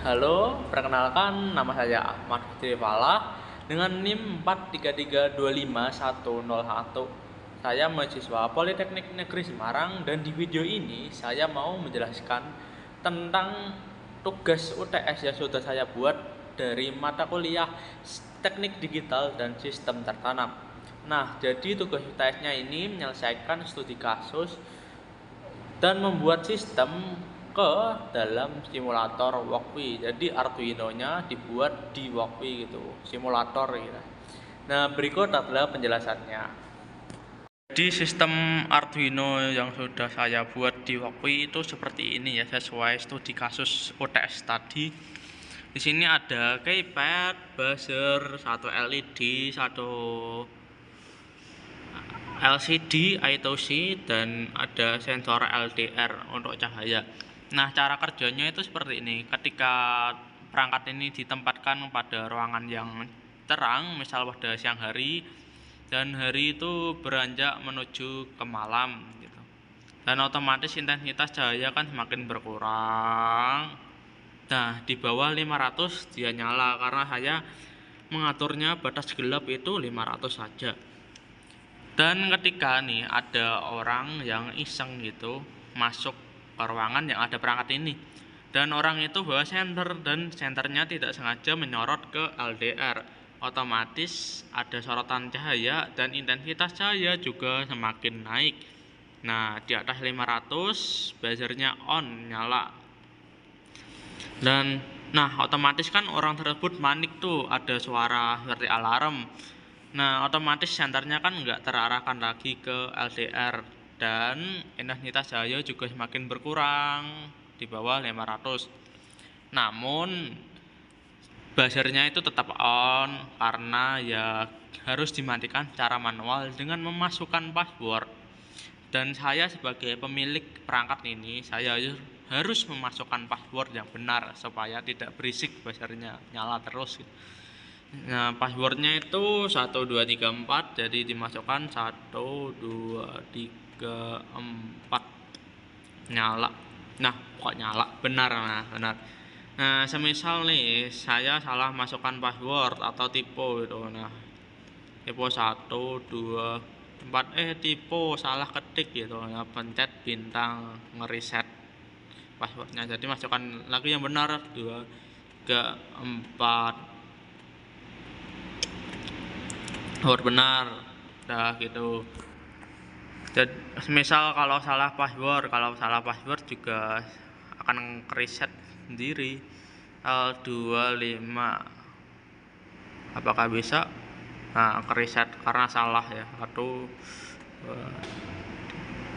Halo, perkenalkan nama saya Ahmad Fitri Falah dengan NIM 433251101. Saya mahasiswa Politeknik Negeri Semarang dan di video ini saya mau menjelaskan tentang tugas UTS yang sudah saya buat dari mata kuliah Teknik Digital dan Sistem Tertanam. Nah, jadi tugas UTS-nya ini menyelesaikan studi kasus dan membuat sistem ke dalam simulator Walkwi. Jadi Arduino-nya dibuat di Walkwi gitu, simulator gitu. Nah, berikut adalah penjelasannya. Jadi sistem Arduino yang sudah saya buat di Walkwi itu seperti ini ya, sesuai studi kasus UTS tadi. Di sini ada keypad, buzzer, satu LED, satu LCD I2C, dan ada sensor LDR untuk cahaya. Nah, cara kerjanya itu seperti ini. Ketika perangkat ini ditempatkan pada ruangan yang terang, misal pada siang hari, dan hari itu beranjak menuju ke malam gitu. Dan otomatis intensitas cahaya kan semakin berkurang. Nah, di bawah 500 dia nyala karena saya mengaturnya batas gelap itu 500 saja. Dan ketika nih ada orang yang iseng gitu masuk ke ruangan yang ada perangkat ini, dan orang itu bawa senter dan senternya tidak sengaja menyorot ke LDR, otomatis ada sorotan cahaya dan intensitas cahaya juga semakin naik. Nah, di atas 500 buzzernya on, nyala. Dan otomatis kan orang tersebut panik tuh, ada suara seperti alarm. Nah, otomatis senternya kan nggak terarahkan lagi ke LDR dan intensitas cahaya juga semakin berkurang di bawah 500. Namun buzzernya itu tetap on karena ya harus dimatikan secara manual dengan memasukkan password. Dan saya sebagai pemilik perangkat ini, saya harus memasukkan password yang benar supaya tidak berisik buzzernya, nyala terus gitu. Nah, passwordnya itu 1234, jadi dimasukkan 1234, nyala. Nah, kok nyala? Benar, benar. Nah, semisal nih saya salah masukkan password atau tipe gitu. Nah, tipe 124, tipe salah ketik gitu. Nah, pencet bintang ngeriset passwordnya. Jadi masukkan lagi yang benar, 234. Password benar, dah gitu. Dan misal kalau salah password juga akan reset sendiri. L25 apakah bisa? Nah, reset karena salah ya. 1 2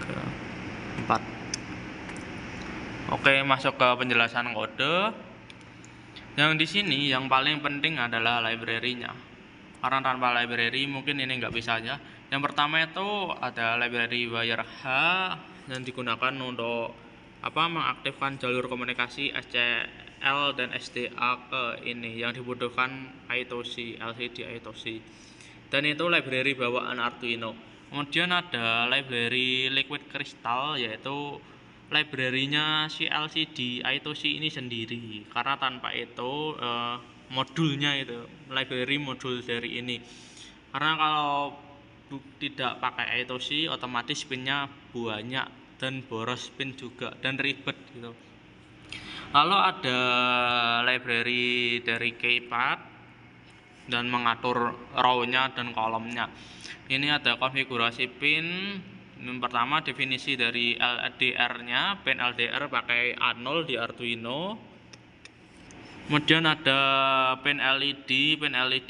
3 4. Oke, masuk ke penjelasan kode. Yang di sini yang paling penting adalah library-nya. Karena tanpa library mungkin ini nggak bisa ya. Yang pertama itu ada library WireH yang digunakan untuk mengaktifkan jalur komunikasi SCL dan SDA ke ini yang dibutuhkan I2C, LCD I2C. Dan itu library bawaan Arduino. Kemudian ada library Liquid Crystal, yaitu library-nya si LCD I2C ini sendiri. Karena tanpa itu modulnya itu, library modul dari ini. Karena kalau tidak pakai I2C, otomatis pinnya banyak dan boros pin juga dan ribet gitu. Lalu ada library dari keypad dan mengatur row-nya dan kolomnya. Ini ada konfigurasi pin. Yang pertama, definisi dari LDR-nya, pin LDR pakai A0 di Arduino. Kemudian ada pin LED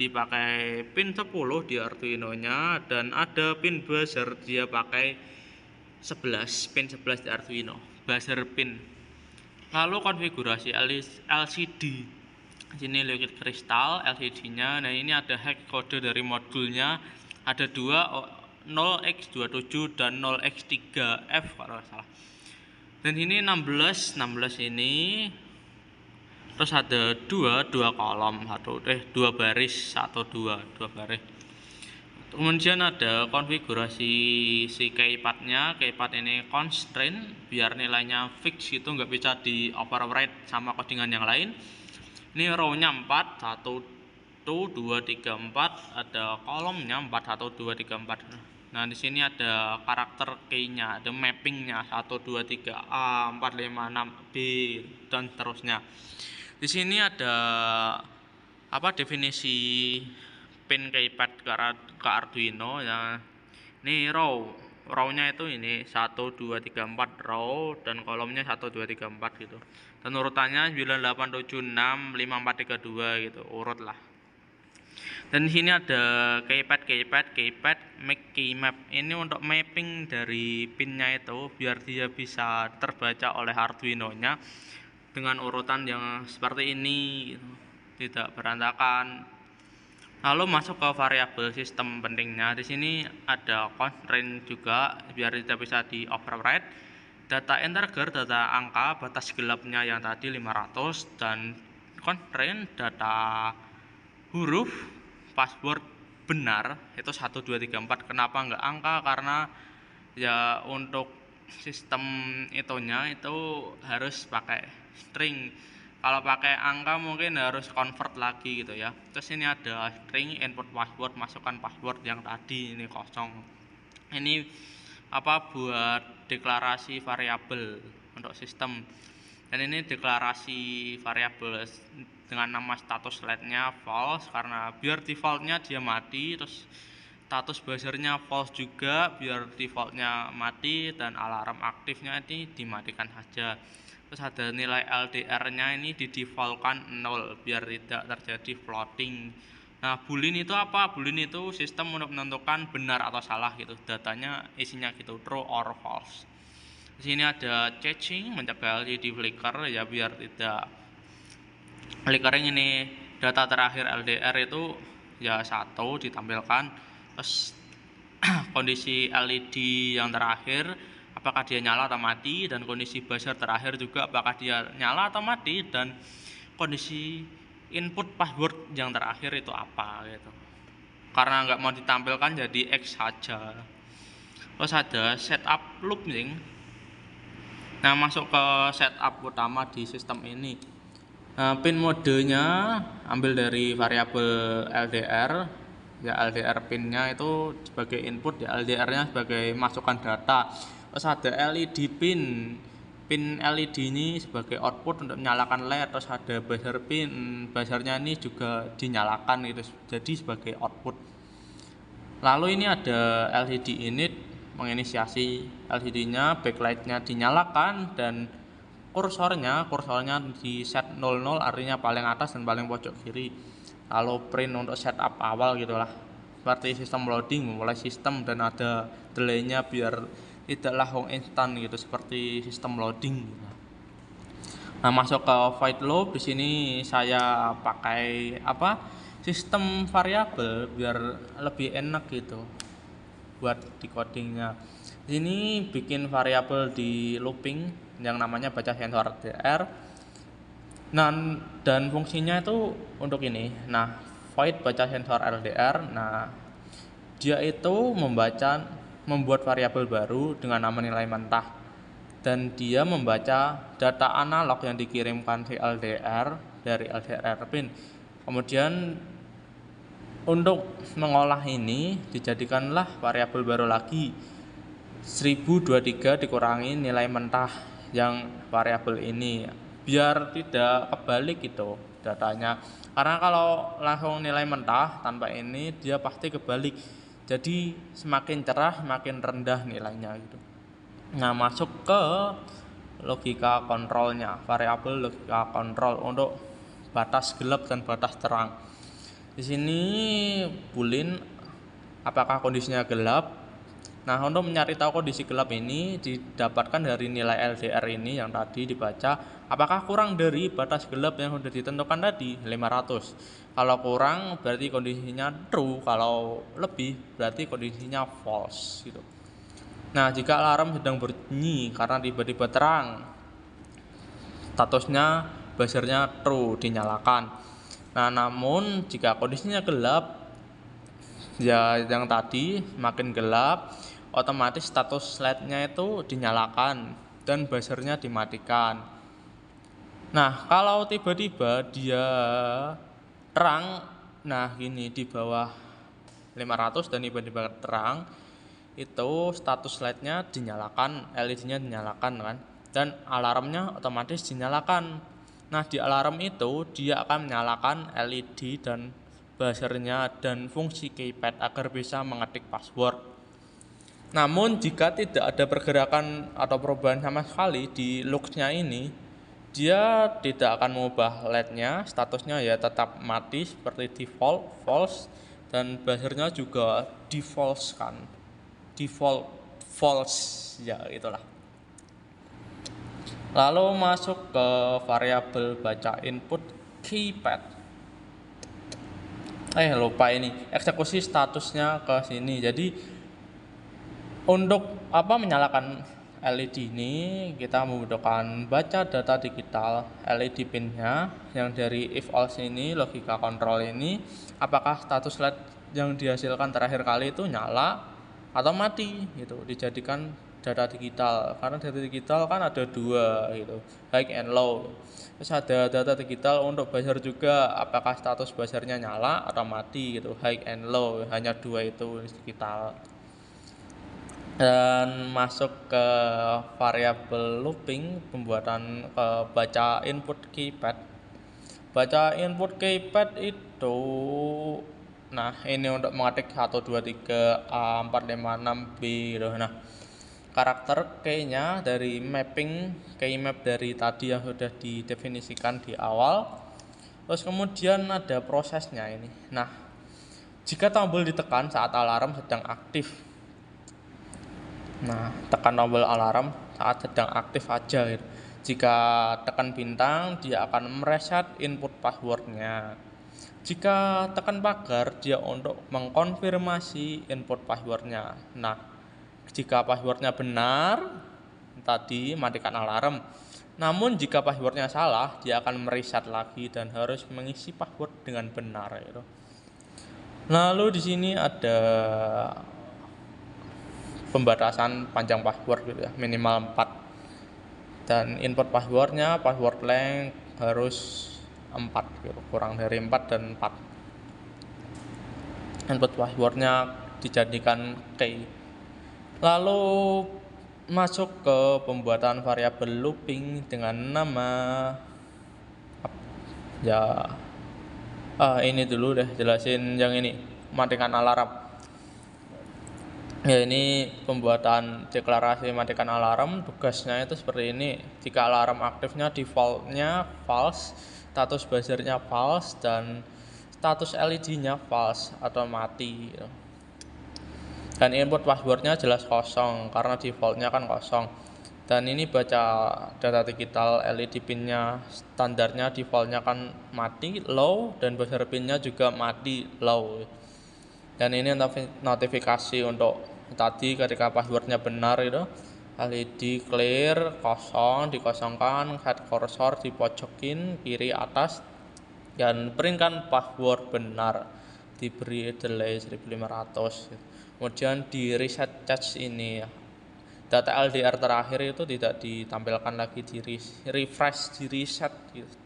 pakai pin 10 di Arduino-nya, dan ada pin buzzer dia pakai 11, pin 11 di Arduino, buzzer pin. Lalu konfigurasi LCD. Sini Liquid Crystal LCD-nya. Nah, ini ada hex kode dari modulnya. Ada 2 0x27 dan 0x3f kalau salah. Dan ini 16 ini. Terus ada dua kolom, dua baris, 2 baris. Kemudian ada konfigurasi si keypadnya. Keypad ini constraint biar nilainya fix gitu, nggak bisa di override sama codingan yang lain. Ini row-nya 4, 1, 2, 3, 4, ada kolomnya 4, 1, 2, 3, 4. Nah, di sini ada karakter key-nya, ada mapping-nya 1, 2, 3, A, 4, 5, 6, B, dan seterusnya. Di sini ada definisi pin keypad ke Arduino ya. Ini row-nya itu ini 1, 2, 3, 4 row, dan kolomnya 1, 2, 3, 4 gitu. Dan urutannya 9, 8, 7, 6, 5, 4, 3, 2 gitu, urut lah. Dan di sini ada keypad make key map. Ini untuk mapping dari pinnya itu biar dia bisa terbaca oleh Arduino-nya dengan urutan yang seperti ini gitu. Tidak berantakan. Lalu masuk ke variabel sistem pentingnya. Di sini ada constraint juga biar tidak bisa di override. Data integer, data angka, batas gelapnya yang tadi 500, dan constraint data huruf password benar itu 1, 2, 3, 4. Kenapa enggak angka? Karena ya untuk sistem itunya itu harus pakai string. Kalau pakai angka mungkin harus convert lagi gitu ya. Terus ini ada string input password, masukkan password yang tadi ini kosong. Ini buat deklarasi variabel untuk sistem. Dan ini deklarasi variabel dengan nama status LED-nya false karena biar defaultnya dia mati, terus status buzzernya false juga biar defaultnya mati, dan alarm aktifnya ini dimatikan saja. Terus ada nilai LDR-nya ini didefaultkan 0 biar tidak terjadi floating. Nah, boolean itu apa? Boolean itu sistem untuk menentukan benar atau salah gitu. Datanya isinya gitu, true or false. Di sini ada caching, mencegah LED flicker ya biar tidak flickering. Ini data terakhir LDR itu ya 1 ditampilkan. Terus kondisi LED yang terakhir apakah dia nyala atau mati, dan kondisi buzzer terakhir juga apakah dia nyala atau mati, dan kondisi input password yang terakhir itu apa gitu. Karena nggak mau ditampilkan jadi X saja. Terus ada setup loop nih. Nah, masuk ke setup utama di sistem ini. Nah, pin modenya ambil dari variabel LDR. Ya, LDR pinnya itu sebagai input, ya LDR-nya sebagai masukan data. Terus ada LED pin. Pin LED ini sebagai output untuk menyalakan LED. Terus ada buzzer pin. Buzzernya ini juga dinyalakan gitu, jadi sebagai output. Lalu ini ada LCD init menginisiasi LCD-nya, backlight-nya dinyalakan, dan kursornya di set 00 artinya paling atas dan paling pojok kiri. Lalu print untuk setup awal gitulah. Seperti sistem loading, memulai sistem, dan ada delay-nya biar tidak langsung instan gitu seperti sistem loading. Nah, masuk ke void loop. Di sini saya pakai sistem variabel biar lebih enak gitu buat decodingnya. Ini bikin variabel di looping yang namanya baca sensor LDR. Nah, dan fungsinya itu untuk ini. Nah, void baca sensor LDR. Nah, dia itu membuat variabel baru dengan nama nilai mentah, dan dia membaca data analog yang dikirimkan si LDR dari LDR pin. Kemudian untuk mengolah ini dijadikanlah variabel baru lagi 1023 dikurangi nilai mentah yang variabel ini biar tidak kebalik gitu datanya. Karena kalau langsung nilai mentah tanpa ini dia pasti kebalik. Jadi semakin cerah semakin rendah nilainya gitu. Nah, masuk ke logika kontrolnya, variabel logika kontrol untuk batas gelap dan batas terang. Di sini boolean apakah kondisinya gelap. Nah, untuk mencari tahu kondisi gelap ini didapatkan dari nilai LDR ini yang tadi dibaca. Apakah kurang dari batas gelap yang sudah ditentukan tadi 500. Kalau kurang berarti kondisinya true, kalau lebih berarti kondisinya false gitu. Nah, jika alarm sedang berbunyi karena tiba-tiba terang, statusnya buzzernya true, dinyalakan. Nah, namun jika kondisinya gelap, ya yang tadi makin gelap, otomatis status LED-nya itu dinyalakan dan buzzernya dimatikan. Nah, kalau tiba-tiba dia terang, nah gini di bawah 500 dan tiba-tiba terang, itu status light-nya dinyalakan, LED-nya dinyalakan kan, dan alarmnya otomatis dinyalakan. Nah, di alarm itu dia akan menyalakan LED dan buzzernya dan fungsi keypad agar bisa mengetik password. Namun jika tidak ada pergerakan atau perubahan sama sekali di looks-nya ini, dia tidak akan mengubah LED-nya, statusnya ya tetap mati seperti default, false, dan buzzernya juga default kan. Default false, ya itulah. Lalu masuk ke variabel baca input keypad. Lupa ini, eksekusi statusnya ke sini. Jadi untuk menyalakan LED ini kita membutuhkan baca data digital LED pinnya yang dari if else ini, logika kontrol ini, apakah status LED yang dihasilkan terakhir kali itu nyala atau mati gitu, dijadikan data digital. Karena data digital kan ada dua gitu, high and low. Terus ada data digital untuk buzzer juga, apakah status buzzernya nyala atau mati gitu, high and low, hanya dua itu digital. Dan masuk ke variabel looping, pembuatan baca input keypad. Baca input keypad itu, nah ini untuk mengetik 1 2 3 A 4 5 6 B gitu. Nah, karakter key-nya dari mapping key map dari tadi yang sudah didefinisikan di awal. Terus kemudian ada prosesnya ini. Nah, jika tombol ditekan saat alarm sedang aktif, nah, tekan tombol alarm saat sedang aktif aja gitu. Jika tekan bintang, dia akan mereset input passwordnya. Jika tekan pagar, dia untuk mengkonfirmasi input passwordnya. Nah, jika passwordnya benar, tadi matikan alarm. Namun jika passwordnya salah, dia akan mereset lagi dan harus mengisi password dengan benar gitu. Lalu di sini ada pembatasan panjang password gitu ya, minimal 4, dan input passwordnya password length harus 4 gitu, kurang dari 4 dan 4. Input passwordnya dijadikan key. Lalu masuk ke pembuatan variabel looping dengan nama ya ini dulu deh, jelasin yang ini, matikan alarm. Ya, ini pembuatan deklarasi matikan alarm. Tugasnya itu seperti ini. Jika alarm aktifnya defaultnya false, status buzzernya false, dan status LED-nya false atau mati. Dan input passwordnya jelas kosong karena defaultnya kan kosong. Dan ini baca data digital LED pinnya, standarnya defaultnya kan mati low, dan buzzer pinnya juga mati low. Dan ini notifikasi untuk tadi ketika passwordnya benar itu, LED clear, kosong, dikosongkan, head cursor dipojokin kiri atas, dan printkan password benar, diberi delay 1500. Kemudian di reset cache ini, data LDR terakhir itu tidak ditampilkan lagi, di refresh, di reset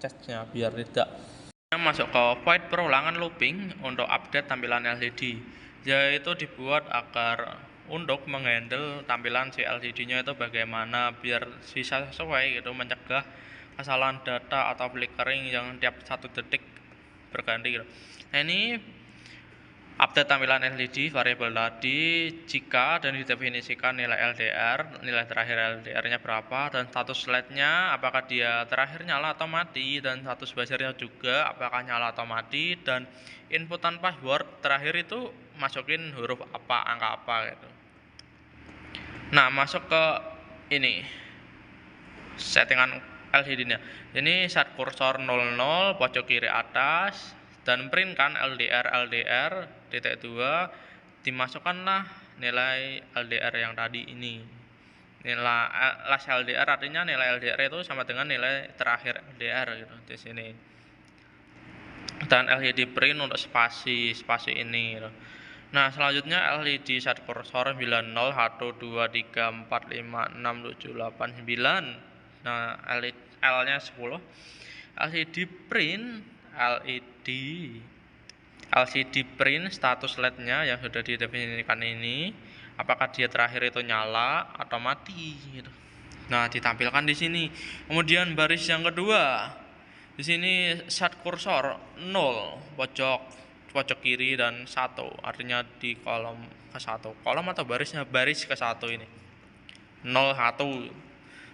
cache-nya biar tidak. Masuk ke void perulangan looping untuk update tampilan LCD, yaitu dibuat agar untuk menghandle tampilan si LCD-nya itu bagaimana biar bisa sesuai gitu, mencegah kesalahan data atau flickering yang tiap 1 detik berganti gitu. Nah, ini update tampilan LCD variabel tadi, jika dan didefinisikan nilai LDR, nilai terakhir LDR-nya berapa, dan status LED-nya apakah dia terakhir nyala atau mati, dan status buzzer-nya juga apakah nyala atau mati, dan inputan password terakhir itu masukin huruf apa, angka apa gitu. Nah, masuk ke ini settingan LCD-nya. Ini set kursor 00 pojok kiri atas dan print kan LDR titik 2, dimasukkanlah nilai LDR yang tadi ini. Nilai last LDR artinya nilai LDR itu sama dengan nilai terakhir LDR gitu di sini. Dan LED print untuk spasi ini gitu. Nah, selanjutnya LED set kursor 90 1 2 3 4 5 6 7 8 9. Nah, LED L-nya 10. LCD print LCD print status LED-nya yang sudah didefinisikan ini, apakah dia terakhir itu nyala atau mati gitu. Nah, ditampilkan di sini. Kemudian baris yang kedua. Di sini set kursor 0 pojok kiri dan 1. Artinya di kolom ke-1. Kolom atau barisnya? Baris ke-1 ini. 01.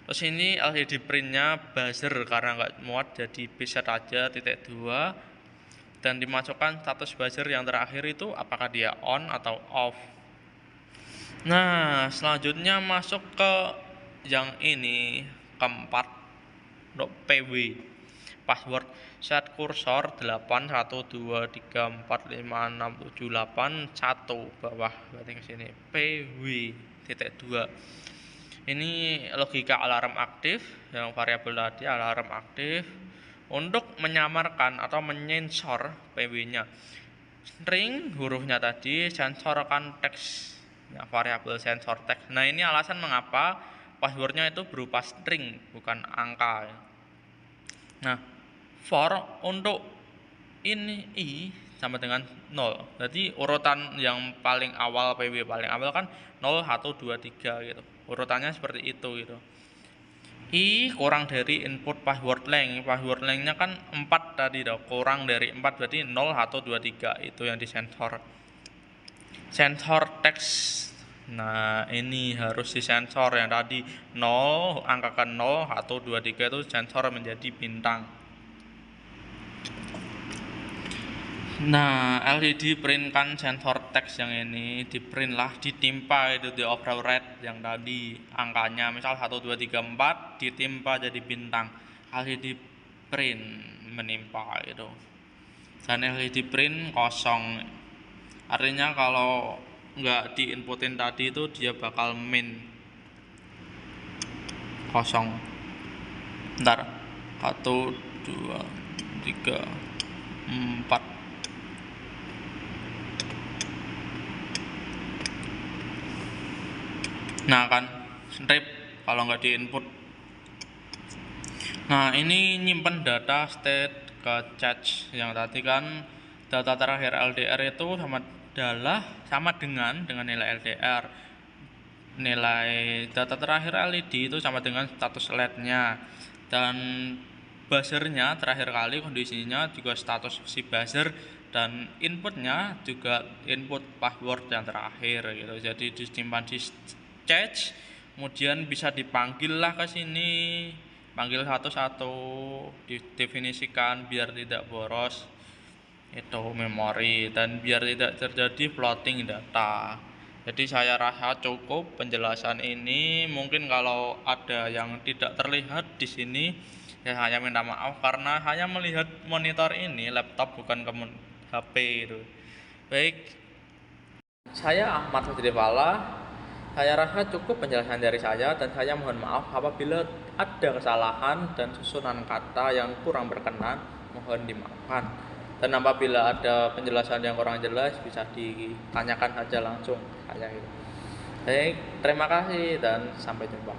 Terus ini LCD printnya buzzer karena nggak muat jadi bisa aja titik 2 dan dimasukkan status buzzer yang terakhir itu apakah dia on atau off. Nah, selanjutnya masuk ke yang ini keempat untuk PW password set kursor 8123456781 bawah berarti ke sini PW titik 2. Ini logika alarm aktif yang variabel tadi alarm aktif untuk menyamarkan atau menyensor PW-nya. String hurufnya tadi sensorkan teks ya, variabel sensor teks. Nah, ini alasan mengapa passwordnya itu berupa string bukan angka. Nah, for untuk ini i sama dengan 0. Jadi urutan yang paling awal PW paling awal kan 0 1 2 3 gitu. Urutannya seperti itu gitu. I kurang dari input password length. Password length-nya kan 4 tadi dong. Kurang dari 4 berarti 0 1 2 3 itu yang disensor. Sensor teks. Nah, ini harus disensor yang tadi 0 angka ke 0 1 2 3 itu sensor menjadi bintang. Nah, LCD print kan sensor teks yang ini di print lah, ditimpa itu di override yang tadi angkanya misal 1 2 3 4 ditimpa jadi bintang. LCD print menimpa itu. Dan LCD print kosong. Artinya kalau nggak diinputin tadi itu dia bakal min kosong. Ntar 1 2 3 4 nah kan strip kalau nggak diinput. Nah, ini nyimpen data state ke cache yang tadi kan data terakhir LDR itu sama dengan nilai LDR. Nilai data terakhir LED itu sama dengan status LED-nya dan buzzernya terakhir kali kondisinya juga status si buzzer dan inputnya juga input password yang terakhir gitu. Jadi disimpan di cache, kemudian bisa dipanggil lah ke sini, panggil satu-satu, didefinisikan biar tidak boros itu memori dan biar tidak terjadi floating data. Jadi saya rasa cukup penjelasan ini. Mungkin kalau ada yang tidak terlihat di sini, ya saya minta maaf karena saya melihat monitor ini laptop bukan ke HP itu. Baik, saya Ahmad Fajrifala. Saya rasa cukup penjelasan dari saya dan saya mohon maaf apabila ada kesalahan dan susunan kata yang kurang berkenan, mohon dimaafkan. Dan apabila ada penjelasan yang kurang jelas bisa ditanyakan saja langsung saya itu. Baik, terima kasih dan sampai jumpa.